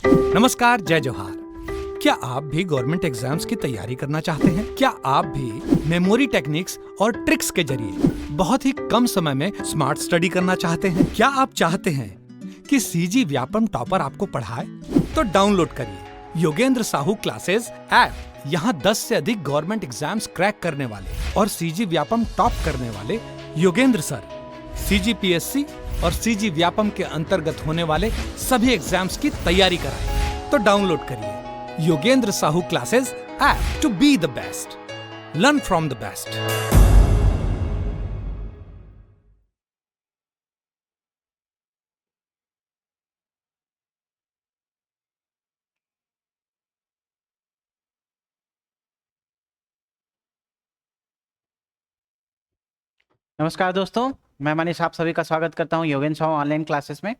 नमस्कार, जय जोहार। क्या आप भी गवर्नमेंट एग्जाम्स की तैयारी करना चाहते हैं? क्या आप भी मेमोरी टेक्निक्स और ट्रिक्स के जरिए बहुत ही कम समय में स्मार्ट स्टडी करना चाहते हैं? क्या आप चाहते हैं कि सीजी व्यापम टॉपर आपको पढ़ाए? तो डाउनलोड करिए योगेंद्र साहू क्लासेस ऐप। यहाँ 10 से अधिक गवर्नमेंट एग्जाम्स क्रैक करने वाले और सीजी व्यापम टॉप करने वाले योगेंद्र सर सीजीपीएससी और सीजी व्यापम के अंतर्गत होने वाले सभी एग्जाम्स की तैयारी कराएं। तो डाउनलोड करिए Yogendra Sahu classes app to be the best, learn from the best. नमस्कार दोस्तों, मैं मनीष आप सभी का स्वागत करता हूं योगेंद्र साहू ऑनलाइन क्लासेस में।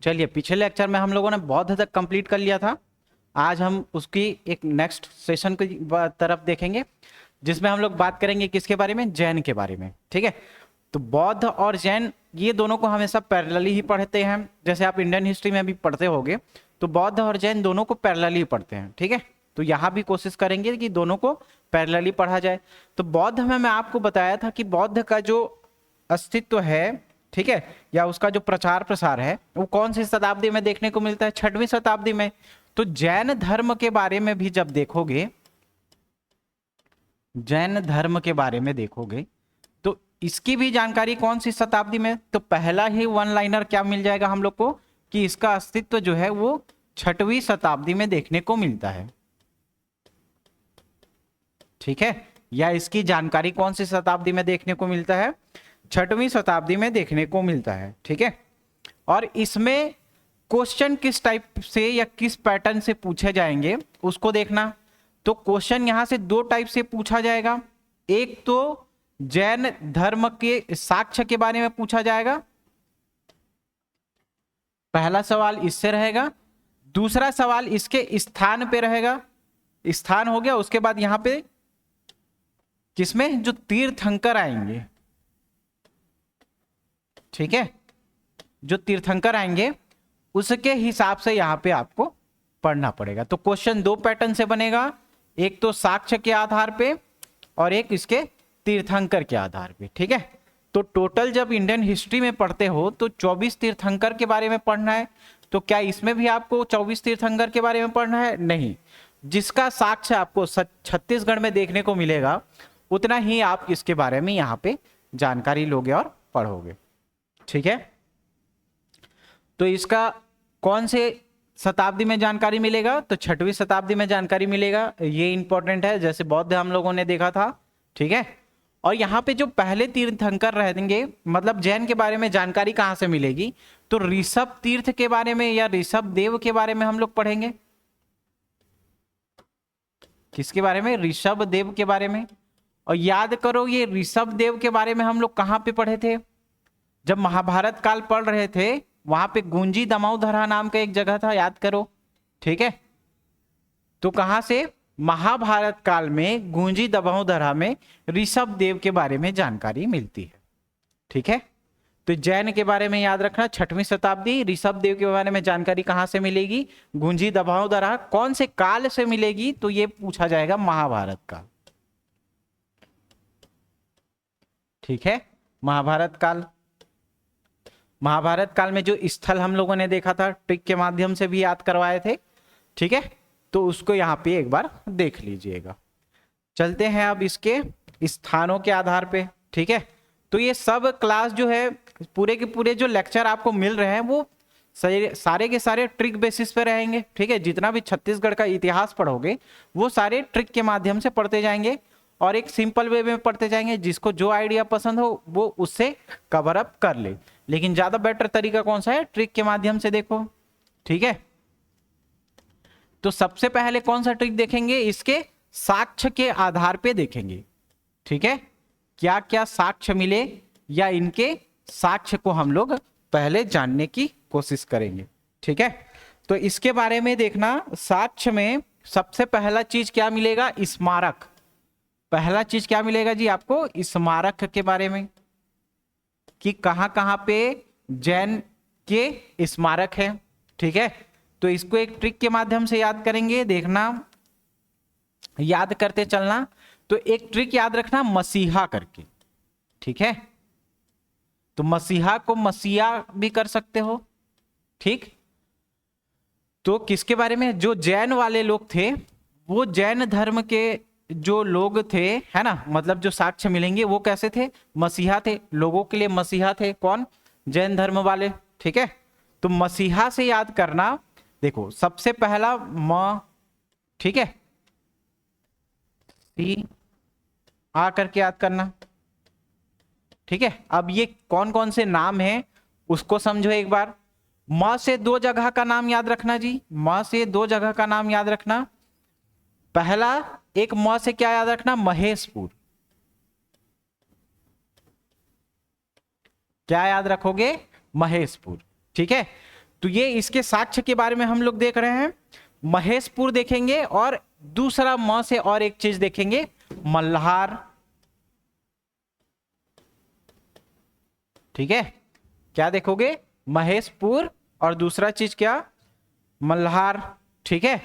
चलिए, पिछले लेक्चर में हम लोगों ने बौद्ध तक कंप्लीट कर लिया था। आज हम उसकी एक नेक्स्ट सेशन की तरफ देखेंगे, जिसमें हम लोग बात करेंगे किसके बारे में, जैन के बारे में। ठीक है, तो बौद्ध और जैन ये दोनों को हमेशा पैरेलली ही पढ़ते हैं। जैसे आप इंडियन हिस्ट्री में भी पढ़ते होगे तो बौद्ध और जैन दोनों को पैरेलली पढ़ते हैं। ठीक है, तो यहाँ भी कोशिश करेंगे कि दोनों को पैरेलली पढ़ा जाए। तो बौद्ध में मैं आपको बताया था कि बौद्ध का जो अस्तित्व है, ठीक है, या उसका जो प्रचार प्रसार है वो कौन सी शताब्दी में देखने को मिलता है, 6वीं शताब्दी में। तो जैन धर्म के बारे में भी जब देखोगे, जैन धर्म के बारे में देखोगे तो इसकी भी जानकारी कौन सी शताब्दी में, तो पहला ही वन लाइनर क्या मिल जाएगा हम लोग को कि इसका अस्तित्व जो है वो 6वीं शताब्दी में देखने को मिलता है। ठीक है, या इसकी जानकारी कौन सी शताब्दी में देखने को मिलता है, 6वीं शताब्दी में देखने को मिलता है। ठीक है, और इसमें क्वेश्चन किस टाइप से या किस पैटर्न से पूछे जाएंगे उसको देखना। तो क्वेश्चन यहां से 2 टाइप से पूछा जाएगा। एक तो जैन धर्म के साक्ष्य के बारे में पूछा जाएगा, पहला सवाल इससे रहेगा। दूसरा सवाल इसके स्थान पे रहेगा। स्थान हो गया, उसके बाद यहां पे किसमें, जो तीर्थंकर आएंगे, ठीक है, जो तीर्थंकर आएंगे उसके हिसाब से यहां पे आपको पढ़ना पड़ेगा। तो क्वेश्चन 2 पैटर्न से बनेगा, एक तो साक्ष्य के आधार पे और एक इसके तीर्थंकर के आधार पे। ठीक है, तो टोटल जब इंडियन हिस्ट्री में पढ़ते हो तो 24 तीर्थंकर के बारे में पढ़ना है। तो क्या इसमें भी आपको 24 तीर्थंकर के बारे में पढ़ना है? नहीं, जिसका साक्ष्य आपको छत्तीसगढ़ में देखने को मिलेगा उतना ही आप इसके बारे में यहाँ पे जानकारी लोगे और पढ़ोगे। ठीक है, तो इसका कौन से शताब्दी में जानकारी मिलेगा, तो 6वीं शताब्दी में जानकारी मिलेगा। ये इंपॉर्टेंट है, जैसे बौद्ध हम लोगों ने देखा था। ठीक है, और यहाँ पे जो पहले तीर्थंकर रहेंगे, मतलब जैन के बारे में जानकारी कहाँ से मिलेगी, तो ऋषभ तीर्थ के बारे में या ऋषभ देव के बारे में हम लोग पढ़ेंगे। किसके बारे में, ऋषभ देव के बारे में। और याद करो, ये ऋषभ देव के बारे में हम लोग कहाँ पे पढ़े थे, जब महाभारत काल पढ़ रहे थे वहां पे गुंजी दमाउधरा नाम का एक जगह था, याद करो। ठीक है, तो कहां से, महाभारत काल में गुंजी दमाउधरा में ऋषभ देव के बारे में जानकारी मिलती है। ठीक है, तो जैन के बारे में याद रखना, 6वीं शताब्दी, ऋषभ देव के बारे में जानकारी कहां से मिलेगी, गुंजी दमाउधरा। कौन से काल से मिलेगी, तो ये पूछा जाएगा महाभारत का। ठीक है, महाभारत काल। महाभारत काल में जो स्थल हम लोगों ने देखा था, ट्रिक के माध्यम से भी याद करवाए थे। ठीक है, तो उसको यहाँ पे एक बार देख लीजिएगा। चलते हैं अब इसके स्थानों के आधार पे। ठीक है, तो ये सब क्लास जो है, पूरे के पूरे जो लेक्चर आपको मिल रहे हैं वो सारे के सारे ट्रिक बेसिस पे रहेंगे। ठीक है, जितना भी छत्तीसगढ़ का इतिहास पढ़ोगे वो सारे ट्रिक के माध्यम से पढ़ते जाएंगे और एक सिंपल वे में पढ़ते जाएंगे। जिसको जो आइडिया पसंद हो वो उससे कवर अप कर ले, लेकिन ज्यादा बेटर तरीका कौन सा है, ट्रिक के माध्यम से देखो। ठीक है, तो सबसे पहले कौन सा ट्रिक देखेंगे, इसके साक्ष्य के आधार पे देखेंगे। ठीक है, क्या क्या साक्ष्य मिले या इनके साक्ष्य को हम लोग पहले जानने की कोशिश करेंगे। ठीक है, तो इसके बारे में देखना, साक्ष्य में सबसे पहला चीज क्या मिलेगा, स्मारक। पहला चीज क्या मिलेगा जी आपको, स्मारक के बारे में, कि कहां कहां पे जैन के स्मारक है। ठीक है, तो इसको एक ट्रिक के माध्यम से याद करेंगे, देखना, याद करते चलना। तो एक ट्रिक याद रखना, मसीहा करके, ठीक है। तो मसीहा को मसीहा भी कर सकते हो, ठीक। तो किसके बारे में, जो जैन वाले लोग थे, वो जैन धर्म के जो लोग थे, है ना, मतलब जो साक्ष्य मिलेंगे वो कैसे थे, मसीहा थे, लोगों के लिए मसीहा थे, कौन, जैन धर्म वाले, ठीक है। तो मसीहा से याद करना, देखो सबसे पहला म, ठीक है, सी आ करके याद करना, ठीक है। अब ये कौन कौन से नाम हैं उसको समझो एक बार। म से 2 जगह का नाम याद रखना जी, म से 2 जगह का नाम याद रखना। पहला एक म से क्या याद रखना, महेशपुर, क्या याद रखोगे, महेशपुर, ठीक है। तो ये इसके साक्ष्य के बारे में हम लोग देख रहे हैं, महेशपुर देखेंगे, और दूसरा म से और एक चीज देखेंगे, मल्हार, ठीक है। क्या देखोगे, महेशपुर, और दूसरा चीज क्या, मल्हार, ठीक है।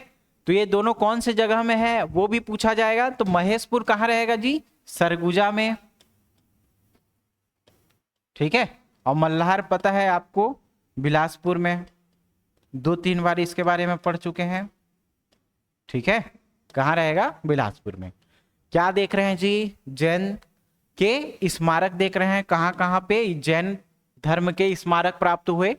तो ये दोनों कौन से जगह में है वो भी पूछा जाएगा। तो महेशपुर कहाँ रहेगा जी, सरगुजा में, ठीक है। और मल्हार पता है आपको, बिलासपुर में, 2-3 बार इसके बारे में पढ़ चुके हैं, ठीक है। कहाँ रहेगा, बिलासपुर में। क्या देख रहे हैं जी, जैन के स्मारक देख रहे हैं, कहाँ कहाँ पे जैन धर्म के स्मारक प्राप्त हुए।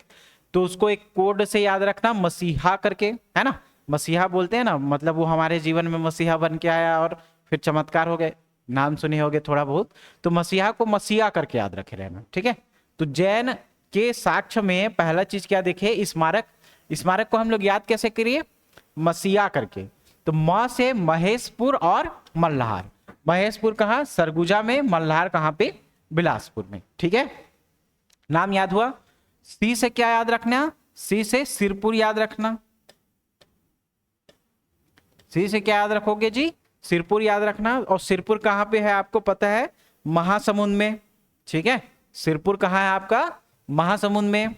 तो उसको एक कोड से याद रखना, मसीहा करके, है ना, मसीहा बोलते हैं ना, मतलब वो हमारे जीवन में मसीहा बन के आया और फिर चमत्कार हो गए, नाम सुने होंगे थोड़ा बहुत। तो मसीहा को मसीहा करके याद रखे रहना, ठीक है। तो जैन के साक्ष्य में पहला चीज क्या देखे, स्मारक, स्मारक को हम लोग याद कैसे करिए, मसीहा करके। तो म से महेशपुर और मल्हार, महेशपुर कहाँ, सरगुजा में, मल्हार कहाँ पे, बिलासपुर में, ठीक है। नाम याद हुआ। सी से क्या याद रखना, सी से सिरपुर याद रखना, सी से क्या याद रखोगे जी, सिरपुर याद रखना। और सिरपुर कहाँ पे है आपको पता है, महासमुंद में, ठीक है। सिरपुर कहाँ है आपका, महासमुंद में।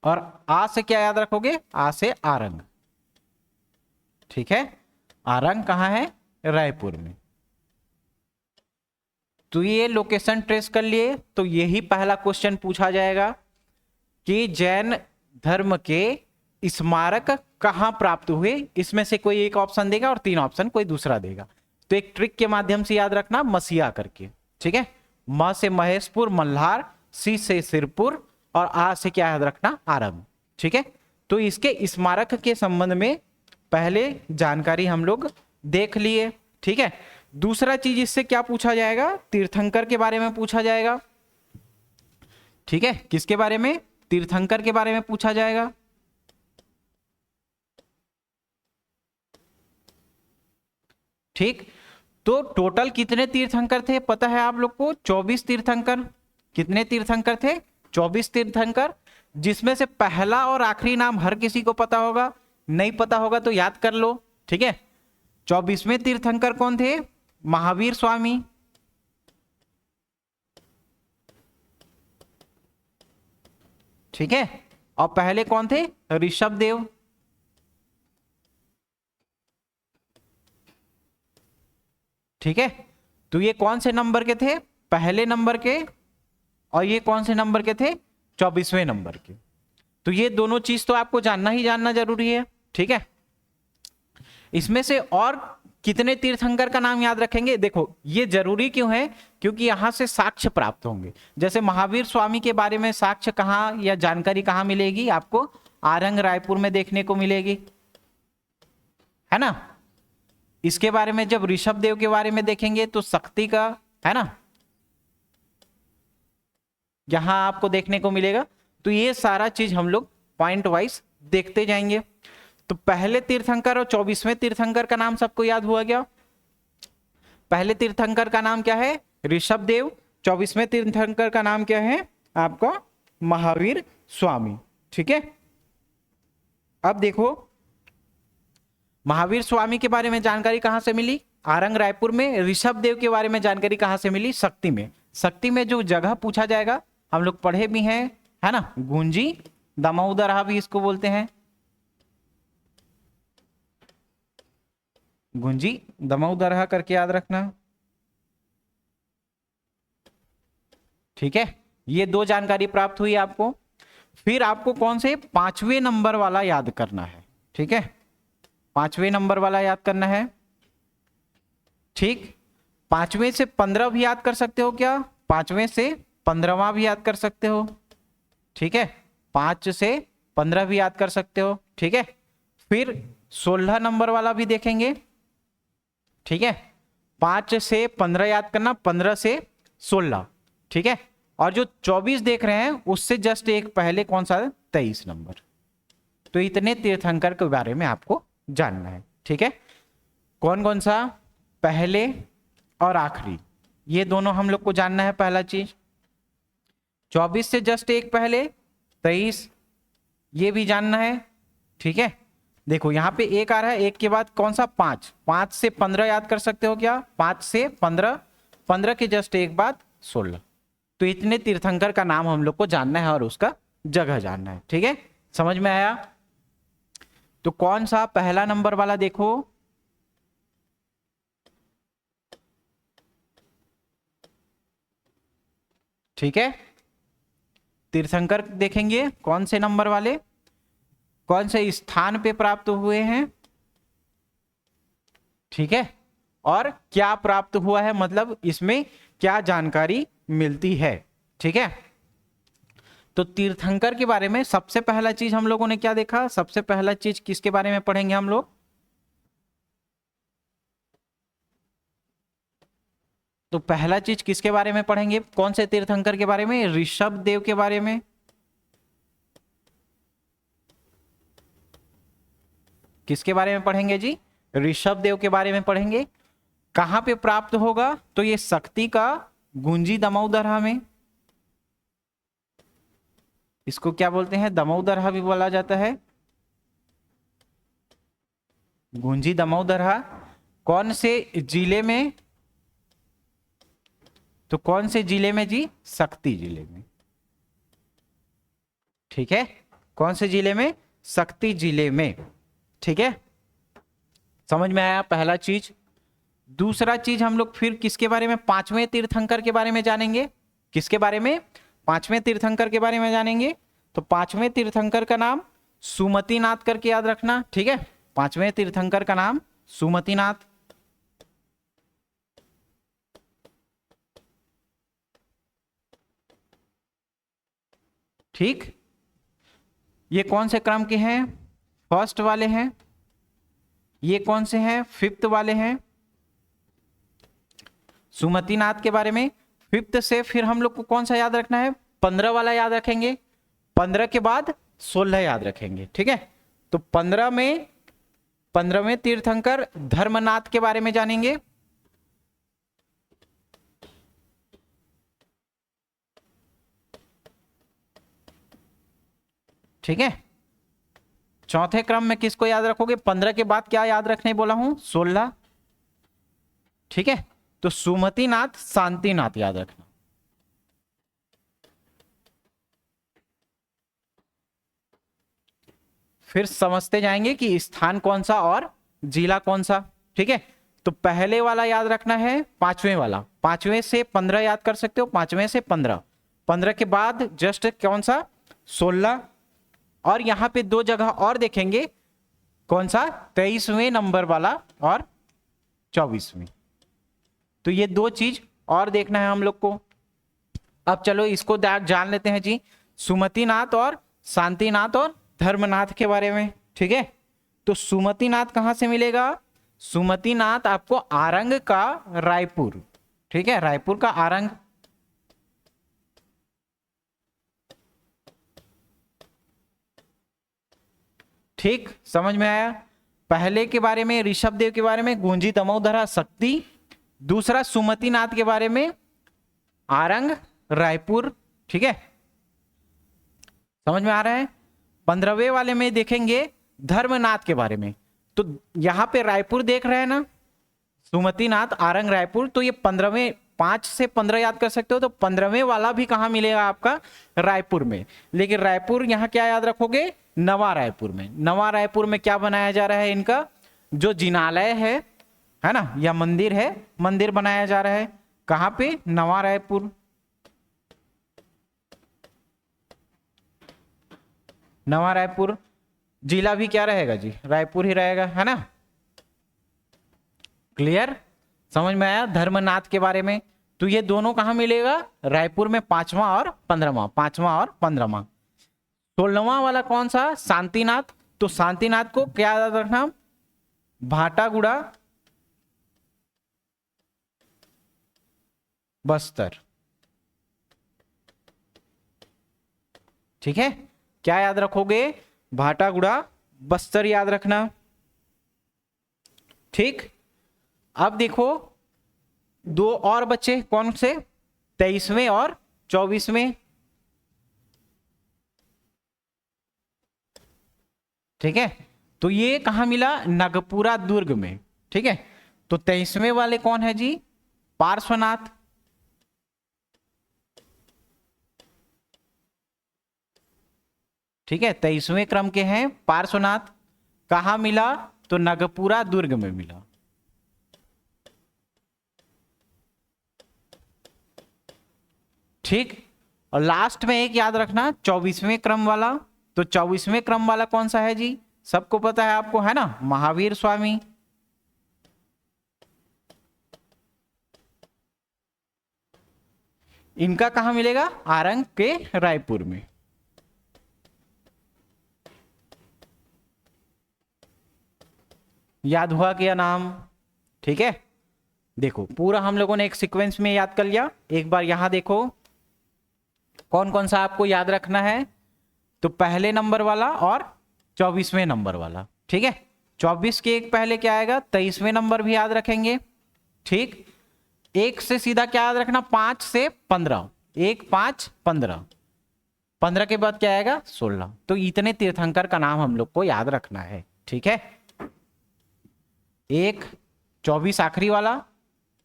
और आ से क्या याद रखोगे, आ से आरंग, ठीक है। आरंग कहाँ है, रायपुर में। तो ये लोकेशन ट्रेस कर लिए। तो यही पहला क्वेश्चन पूछा जाएगा कि जैन धर्म के स्मारक कहाँ प्राप्त हुए। इसमें से कोई एक ऑप्शन देगा और 3 ऑप्शन कोई दूसरा देगा। तो एक ट्रिक के माध्यम से याद रखना, मसीहा करके, ठीक है। म से महेशपुर, मल्हार, सी से सिरपुर, और आ से क्या याद रखना, आरंग, ठीक है। तो इसके स्मारक के संबंध में पहले जानकारी हम लोग देख लिए, ठीक है। दूसरा चीज इससे क्या पूछा जाएगा, तीर्थंकर के बारे में पूछा जाएगा, ठीक है। किसके बारे में, तीर्थंकर के बारे में पूछा जाएगा, ठीक। तो टोटल कितने तीर्थंकर थे पता है आप लोग को, 24 तीर्थंकर। कितने तीर्थंकर थे, 24 तीर्थंकर, जिसमें से पहला और आखिरी नाम हर किसी को पता होगा, नहीं पता होगा तो याद कर लो, ठीक है। 24वें तीर्थंकर कौन थे, महावीर स्वामी, ठीक है। और पहले कौन थे, ऋषभ देव, ठीक है। तो ये कौन से नंबर के थे, पहले नंबर के, और ये कौन से नंबर के थे, 24वें नंबर के। तो ये दोनों चीज तो आपको जानना ही जानना जरूरी है, ठीक है। इसमें से और कितने तीर्थंकर का नाम याद रखेंगे, देखो ये जरूरी क्यों है, क्योंकि यहां से साक्ष्य प्राप्त होंगे। जैसे महावीर स्वामी के बारे में साक्ष्य कहां या जानकारी कहां मिलेगी आपको, आरंग रायपुर में देखने को मिलेगी, है ना। इसके बारे में जब ऋषभ देव के बारे में देखेंगे तो शक्ति का, है ना, यहां आपको देखने को मिलेगा। तो ये सारा चीज हम लोग पॉइंट वाइज देखते जाएंगे। तो पहले तीर्थंकर और 24वें तीर्थंकर का नाम सबको याद हुआ क्या, पहले तीर्थंकर का नाम क्या है, ऋषभ देव। 24वें तीर्थंकर का नाम क्या है आपका, महावीर स्वामी, ठीक है। अब देखो महावीर स्वामी के बारे में जानकारी कहां से मिली, आरंग रायपुर में। ऋषभ देव के बारे में जानकारी कहां से मिली, शक्ति में। शक्ति में जो जगह पूछा जाएगा हम लोग पढ़े भी हैं, है ना, गुंजी दमोदरहा भी इसको बोलते हैं, गुंजी दमोदरहा करके याद रखना। ठीक है, ये दो जानकारी प्राप्त हुई आपको। फिर आपको कौन से 5वें नंबर वाला याद करना है। ठीक है, 5वें नंबर वाला याद करना है। ठीक, 5वें से 15 भी याद कर सकते हो क्या? 5वें से 15वां भी याद कर सकते हो। ठीक है, 5 से 15 भी याद कर सकते हो। ठीक है, फिर 16 नंबर वाला भी देखेंगे। ठीक है, 5 से 15 याद करना, 15 से 16। ठीक है, और जो 24 देख रहे हैं उससे जस्ट एक पहले कौन सा है? 23 नंबर। तो इतने तीर्थंकर के बारे में आपको जानना है। ठीक है, कौन कौन सा? पहले और आखिरी, ये दोनों हम लोग को जानना है। पहला चीज 24 से जस्ट एक पहले 23, ये भी जानना है। ठीक है, देखो यहां पे एक आ रहा है, एक के बाद कौन सा? 5। 5 से 15 याद कर सकते हो क्या? 5 से 15, 15 के जस्ट एक बाद 16। तो इतने तीर्थंकर का नाम हम लोग को जानना है और उसका जगह जानना है। ठीक है, समझ में आया? तो कौन सा पहला नंबर वाला देखो, ठीक है, तीर्थंकर देखेंगे कौन से नंबर वाले, कौन से स्थान पे प्राप्त हुए हैं। ठीक है, और क्या प्राप्त हुआ है, मतलब इसमें क्या जानकारी मिलती है। ठीक है, तो तीर्थंकर के बारे में सबसे पहला चीज हम लोगों ने क्या देखा? सबसे पहला चीज किसके बारे में पढ़ेंगे हम लोग? तो पहला चीज किसके बारे में पढ़ेंगे? कौन से तीर्थंकर के बारे में? ऋषभ देव के बारे में। किसके बारे में पढ़ेंगे जी? ऋषभ देव के बारे में पढ़ेंगे। कहां पे प्राप्त होगा? तो ये शक्ति का गुंजी दमोदरहा में। इसको क्या बोलते हैं? दमोदरहा भी बोला जाता है, गुंजी दमोदरहा। कौन से जिले में? तो कौन से जिले में जी? शक्ति जिले में। ठीक है, कौन से जिले में? शक्ति जिले में। ठीक है, समझ में आया पहला चीज। दूसरा चीज हम लोग फिर किसके बारे में? 5वें तीर्थंकर के बारे में जानेंगे। किसके बारे में? 5वें तीर्थंकर के बारे में जानेंगे। तो 5वें तीर्थंकर का नाम सुमतिनाथ करके याद रखना। ठीक है, 5वें तीर्थंकर का नाम सुमतिनाथ। ठीक, ये कौन से क्रम के हैं? फर्स्ट वाले हैं। ये कौन से हैं? 5th वाले हैं। सुमतिनाथ के बारे में 5th से फिर हम लोग को कौन सा याद रखना है? 15 वाला याद रखेंगे। 15 के बाद 16 याद रखेंगे। ठीक है, तो 15वें तीर्थंकर धर्मनाथ के बारे में जानेंगे। ठीक है, चौथे क्रम में किसको याद रखोगे? 15 के बाद क्या याद रखने बोला हूं? 16। ठीक है, तो सुमतिनाथ शांतिनाथ याद रखना। फिर समझते जाएंगे कि स्थान कौन सा और जिला कौन सा। ठीक है, तो पहले वाला याद रखना है, 5वें वाला। 5वें से 15 याद कर सकते हो, 5वें से 15। 15 के बाद जस्ट कौन सा? 16। और यहां पे दो जगह और देखेंगे, कौन सा? 23वें नंबर वाला और 24वें। तो ये दो चीज और देखना है हम लोग को। अब चलो इसको जान लेते हैं जी, सुमतिनाथ और शांतिनाथ और धर्मनाथ के बारे में। ठीक है, तो सुमतिनाथ कहां से मिलेगा? सुमतिनाथ आपको आरंग का रायपुर। ठीक है, रायपुर का आरंग। ठीक, समझ में आया? पहले के बारे में ऋषभ देव के बारे में गुंजी दमोदरहा शक्ति, दूसरा सुमतिनाथ के बारे में आरंग रायपुर। ठीक है, समझ में आ रहा है? 15वें वाले में देखेंगे धर्मनाथ के बारे में। तो यहां पे रायपुर देख रहे हैं ना, सुमतिनाथ आरंग रायपुर, तो ये 15वें 5 से 15 याद कर सकते हो, तो 15वें वाला भी कहाँ मिलेगा आपका, रायपुर में। लेकिन रायपुर यहाँ क्या याद रखोगे, नवा रायपुर में। नवा रायपुर में क्या बनाया जा रहा है, इनका जो जिनालय है ना, या मंदिर है, मंदिर बनाया जा रहा है कहाँ पे, नवा रायपुर। नवा रायपुर जिला भी क्या रहेगा जी, रायपुर ही रहेगा, है ना। क्लियर, समझ में आया धर्मनाथ के बारे में। तो ये दोनों कहाँ मिलेगा, रायपुर में 5वां और 15वां, 5वां और 15वां। 16वां वाला कौन सा, शांतिनाथ। तो शांतिनाथ को क्या याद रखना, भाटागुड़ा बस्तर। ठीक है, क्या याद रखोगे, भाटागुड़ा बस्तर याद रखना। ठीक, अब देखो दो और बच्चे, कौन से, 23वें और 24वें। ठीक है, तो ये कहां मिला, नगपुरा दुर्ग में। ठीक है, तो 23वें वाले कौन है जी, पार्श्वनाथ। ठीक है, 23वें क्रम के हैं पार्श्वनाथ। कहां मिला, तो नगपुरा दुर्ग में मिला। ठीक, और लास्ट में एक याद रखना 24वें क्रम वाला। तो 24वें क्रम वाला कौन सा है जी, सबको पता है आपको, है ना, महावीर स्वामी। इनका कहां मिलेगा, आरंग के रायपुर में। याद हुआ क्या नाम। ठीक है, देखो पूरा हम लोगों ने एक सीक्वेंस में याद कर लिया। एक बार यहां देखो कौन कौन सा आपको याद रखना है, तो पहले नंबर वाला और 24वें नंबर वाला। ठीक है, 24 के एक पहले क्या आएगा, 23वें नंबर भी याद रखेंगे। ठीक, एक से सीधा क्या याद रखना, 5 से 15, 1 5 15, 15 के बाद क्या आएगा, 16। तो इतने तीर्थंकर का नाम हम लोग को याद रखना है। ठीक है, एक 24 आखिरी वाला,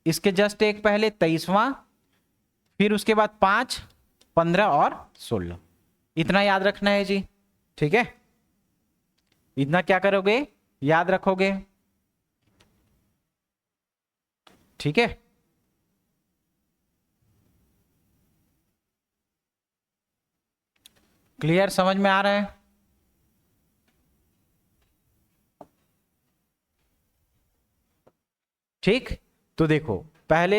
इसके जस्ट एक पहले 23वां, फिर उसके बाद 5 15 और 16, इतना याद रखना है जी। ठीक है, इतना क्या करोगे, याद रखोगे। ठीक है, क्लियर, समझ में आ रहा है। ठीक, तो देखो पहले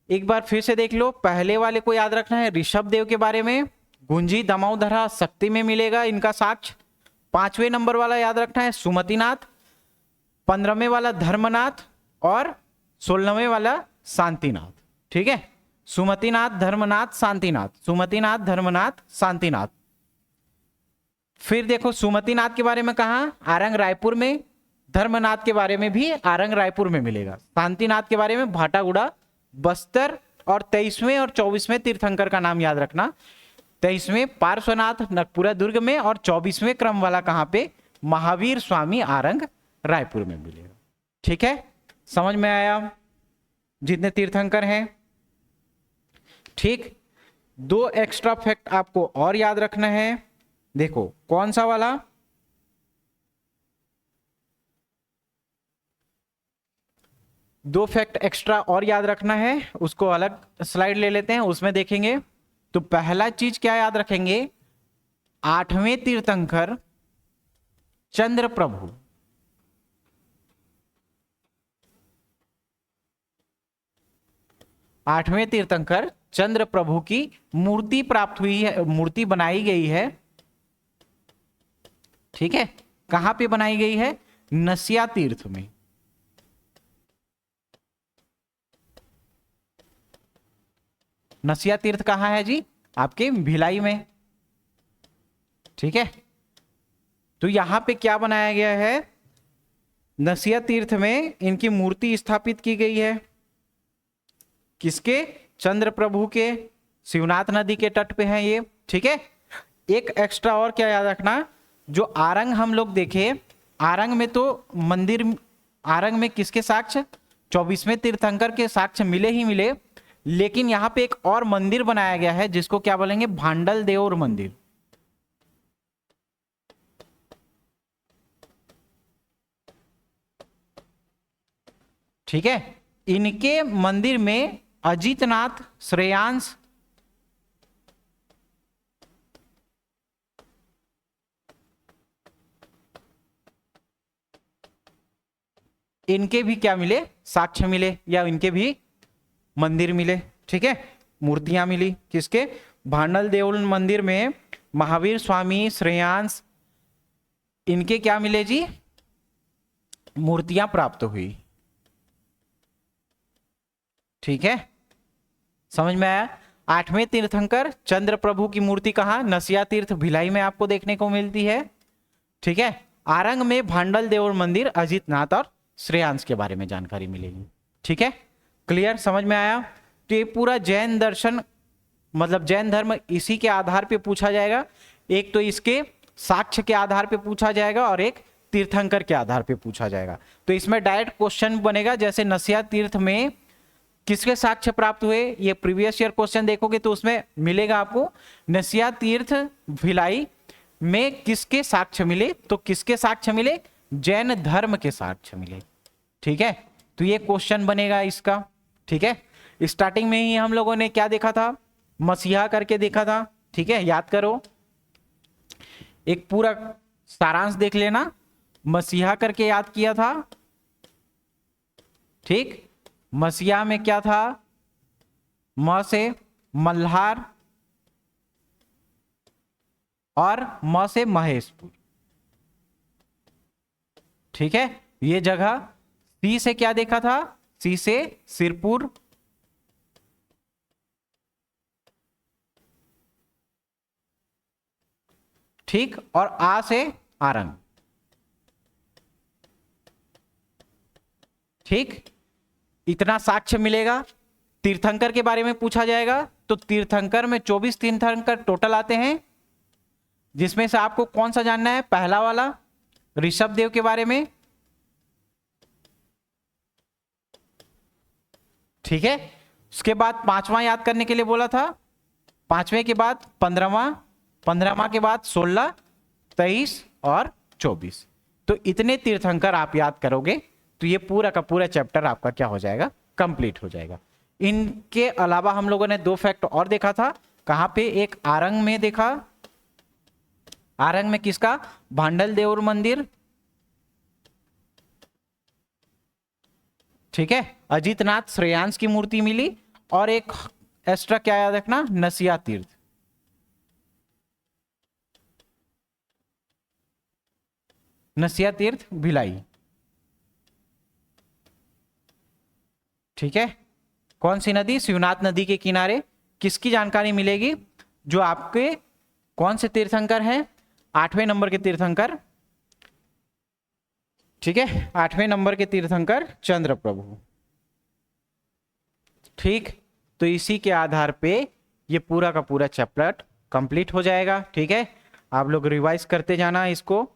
एक बार फिर से देख लो, पहले वाले को याद रखना है ऋषभ देव के बारे में। गुंजी दमोदरा शक्ति में मिलेगा इनका साक्ष्य। 5वें नंबर वाला याद रखना है सुमतिनाथ, 15वें वाला धर्मनाथ और 16वें वाला शांतिनाथ। ठीक है, सुमतिनाथ धर्मनाथ शांतिनाथ, सुमतिनाथ धर्मनाथ शांतिनाथ। फिर देखो सुमतिनाथ के बारे में कहा, आरंग रायपुर में। धर्मनाथ के बारे में भी आरंग रायपुर में मिलेगा। शांतिनाथ के बारे में भाटागुड़ा बस्तर। और 23वें और 24वें तीर्थंकर का नाम याद रखना, 23वें पार्श्वनाथ नगपुरा दुर्ग में, और 24वें क्रम वाला कहां पे, महावीर स्वामी आरंग रायपुर में मिलेगा। ठीक है, समझ में आया जितने तीर्थंकर हैं। ठीक, 2 एक्स्ट्रा फैक्ट आपको और याद रखना है। देखो कौन सा वाला, दो फैक्ट एक्स्ट्रा और याद रखना है, उसको अलग स्लाइड ले लेते हैं, उसमें देखेंगे। तो पहला चीज क्या याद रखेंगे, 8वें तीर्थंकर चंद्र प्रभु। आठवें तीर्थंकर चंद्र प्रभु की मूर्ति प्राप्त हुई है, मूर्ति बनाई गई है। ठीक है, कहां पे बनाई गई है, नसिया तीर्थ में। नसिया तीर्थ कहां है जी, आपके भिलाई में। ठीक है, तो यहां पे क्या बनाया गया है, नसिया तीर्थ में इनकी मूर्ति स्थापित की गई है। किसके, चंद्र प्रभु के, शिवनाथ नदी के तट पे है ये। ठीक है, एक एक्स्ट्रा और क्या याद रखना, जो आरंग हम लोग देखे, आरंग में तो मंदिर, आरंग में किसके साक्ष्य, 24वें तीर्थंकर के साक्ष्य मिले ही मिले, लेकिन यहां पे एक और मंदिर बनाया गया है जिसको क्या बोलेंगे, भांडल देउर मंदिर। ठीक है, इनके मंदिर में अजितनाथ, श्रेयांश, इनके भी क्या मिले, साक्ष्य मिले, या इनके भी मंदिर मिले। ठीक है, मूर्तियां मिली किसके, भांडल देउल मंदिर में महावीर स्वामी, श्रेयांश, इनके क्या मिले जी, मूर्तियां प्राप्त हुई। ठीक है, समझ में आया। 8वें तीर्थंकर चंद्र प्रभु की मूर्ति कहां, नसिया तीर्थ भिलाई में आपको देखने को मिलती है। ठीक है, आरंग में भांडल देउल मंदिर, अजितनाथ और श्रेयांश के बारे में जानकारी मिलेगी। ठीक है, क्लियर, समझ में आया। तो ये पूरा जैन दर्शन मतलब जैन धर्म इसी के आधार पे पूछा जाएगा। एक तो इसके साक्ष्य के आधार पे पूछा जाएगा और एक तीर्थंकर के आधार पे पूछा जाएगा। तो इसमें डायरेक्ट क्वेश्चन बनेगा, जैसे नसिया तीर्थ में किसके साक्ष्य प्राप्त हुए, ये प्रीवियस ईयर क्वेश्चन देखोगे तो उसमें मिलेगा आपको, नसिया तीर्थ भिलाई में किसके साक्ष्य मिले, तो किसके साक्ष्य मिले, जैन धर्म के साक्ष्य मिले। ठीक है, तो ये क्वेश्चन बनेगा इसका। ठीक है, स्टार्टिंग में ही हम लोगों ने क्या देखा था, मसीहा करके देखा था। ठीक है, याद करो, एक पूरा सारांश देख लेना, मसीहा करके याद किया था। ठीक, मसीहा में क्या था, म से मल्हार और म से महेशपुर। ठीक है, ये जगह। सी से क्या देखा था, सी से सिरपुर, ठीक, और आ से आरंग। ठीक, इतना साक्ष्य मिलेगा। तीर्थंकर के बारे में पूछा जाएगा, तो तीर्थंकर में 24 तीर्थंकर टोटल आते हैं, जिसमें से आपको कौन सा जानना है, पहला वाला ऋषभ देव के बारे में। ठीक है, उसके बाद 5वां याद करने के लिए बोला था, 5वें के बाद 15वां, 15वां के बाद 16, 23 और 24। तो इतने तीर्थंकर आप याद करोगे तो ये पूरा का पूरा चैप्टर आपका क्या हो जाएगा, कंप्लीट हो जाएगा। इनके अलावा हम लोगों ने 2 फैक्ट और देखा था, कहां पे, एक आरंग में देखा, आरंग में किसका, भांडल देउर मंदिर। ठीक है, अजितनाथ श्रेयांश की मूर्ति मिली, और एक एक्स्ट्रा क्या याद रखना, नसिया तीर्थ। नसिया तीर्थ भिलाई। ठीक है, कौन सी नदी, शिवनाथ नदी के किनारे। किसकी जानकारी मिलेगी, जो आपके कौन से तीर्थंकर हैं, 8वें नंबर के तीर्थंकर। ठीक है, 8वें नंबर के तीर्थंकर चंद्र प्रभु। ठीक, तो इसी के आधार पे ये पूरा का पूरा चैप्टर कंप्लीट हो जाएगा। ठीक है, आप लोग रिवाइज करते जाना, इसको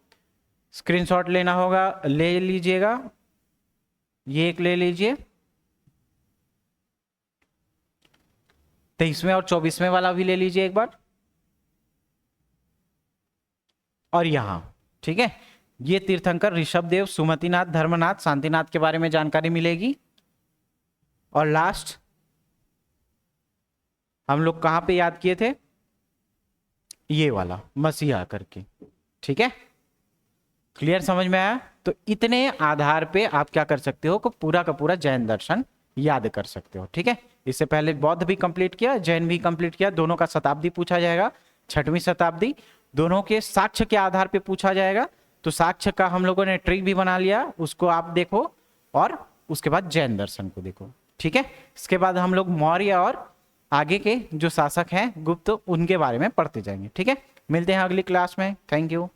स्क्रीनशॉट लेना होगा, ले लीजिएगा, ये एक ले लीजिए, 23वें और 24वें वाला भी ले लीजिए एक बार, और यहां। ठीक है, ये तीर्थंकर ऋषभ देव, सुमतिनाथ, धर्मनाथ, शांतिनाथ के बारे में जानकारी मिलेगी। और लास्ट हम लोग कहां पे याद किए थे, ये वाला मसीहा करके। ठीक है, क्लियर, समझ में आया। तो इतने आधार पे आप क्या कर सकते हो, को पूरा का पूरा जैन दर्शन याद कर सकते हो। ठीक है, इससे पहले बौद्ध भी कंप्लीट किया, जैन भी कंप्लीट किया, दोनों का शताब्दी पूछा जाएगा, 6वीं शताब्दी, दोनों के साक्ष्य के आधार पे पूछा जाएगा। तो साक्ष्य का हम लोगों ने ट्रिक भी बना लिया, उसको आप देखो, और उसके बाद जैन दर्शन को देखो। ठीक है, इसके बाद हम लोग मौर्य और आगे के जो शासक हैं गुप्त, उनके बारे में पढ़ते जाएंगे। ठीक है, मिलते हैं अगली क्लास में। Thank you.